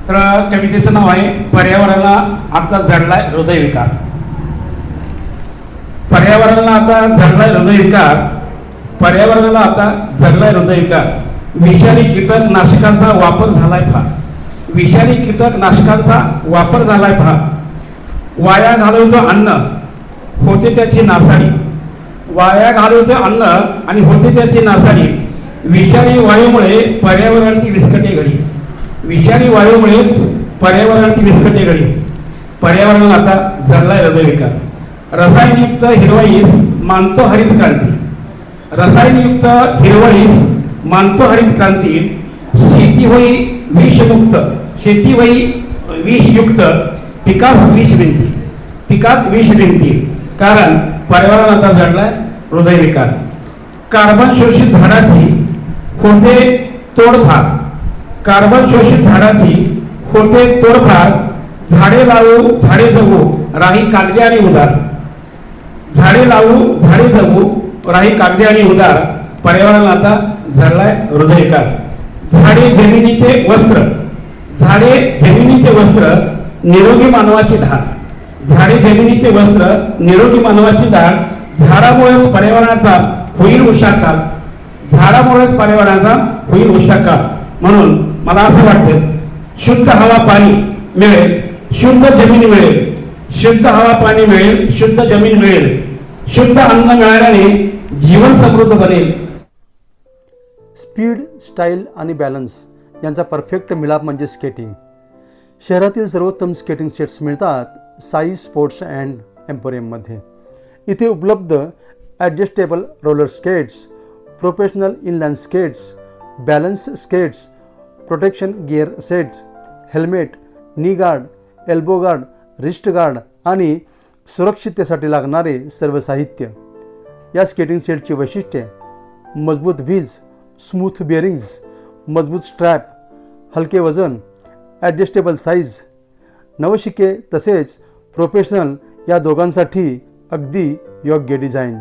तर कवितेचं नाव आहे पर्यावरणाला आता जडलाय हृदयविकार. पर्यावरणाला आता जडलाय हृदयविकार. पर्यावरणाला आता जडलाय हृदयविकार. विषारी कीटकनाशकांचा वापर झालाय फार. विषारी कीटकनाशकांचा वापर झालाय फार. वाया घालवतो अन्न होते त्याची नासाडी. वाया घालवतो अन्न आणि होते त्याची नासाडी. विषारी वायूमुळे पर्यावरणाची विस्कटे घडी. विषारी वायूमुळेच पर्यावरणाची विस्कटे घडी. पर्यावरण आता जडलाय हृदयविकार. रसायनयुक्त हिरवळीस मानतो हरित क्रांती. रसायनयुक्त हिरवळीस मानतो हरित क्रांती. शेती होई विषमुक्त. शेती होई विषयुक्त. पिकास विष बिनती. पिकात विष बिनती. कारण पर्यावरण आता जडलाय हृदयविकार. कार्बन शोषित झाडाची होते तोडफाड. कार्बन शोषित झाडाची होते तोडफाड. झाडे लावू झाडे जगू राही कागदी आणि उदार. झाडे लावू झाडे जगू राही कागदी आणि उदार. पर्यावरण आता जडलाय हृदयविकार. झाडे जमिनीचे वस्त्र. झाडे जमिनीचे वस्त्र निरोगी मानवाची ढाल. झाडे जमिनीचे वस्त्र निरोगी मानवाची ढाल. झाडामुळेच पर्यावरणाचा होईल उशाकाल. झाडामुळेच पर्यावरणाचा होईल उशाकाल. म्हणून मला असं वाटतं शुद्ध हवा पाणी मिळेल, शुद्ध जमीन मिळेल. शुद्ध हवा पाणी मिळेल, शुद्ध जमीन मिळेल. शुद्ध अन्न मिळाल्याने जीवन समृद्ध बनेल. स्पीड, स्टाईल आणि बॅलन्स यांचा परफेक्ट मिलाप म्हणजे स्केटिंग. शहरातील सर्वोत्तम स्केटिंग सेट्स मिळतात साई स्पोर्ट्स अँड एम्पोरियममध्ये. इथे उपलब्ध adjustable roller skates, professional inline skates, balance skates, protection gear sets, helmet, नी guard, elbow guard, wrist guard आणि सुरक्षिततेसाठी लागणारे सर्व साहित्य. या स्केटिंग सेटची वैशिष्ट्ये: मजबूत व्हील्स, स्मूथ बिअरिंग्ज, मजबूत स्ट्रॅप, हलके वजन, ॲडजस्टेबल साईज. नवशिके तसेच प्रोफेशनल या दोघांसाठी अगदी योग्य डिझाईन.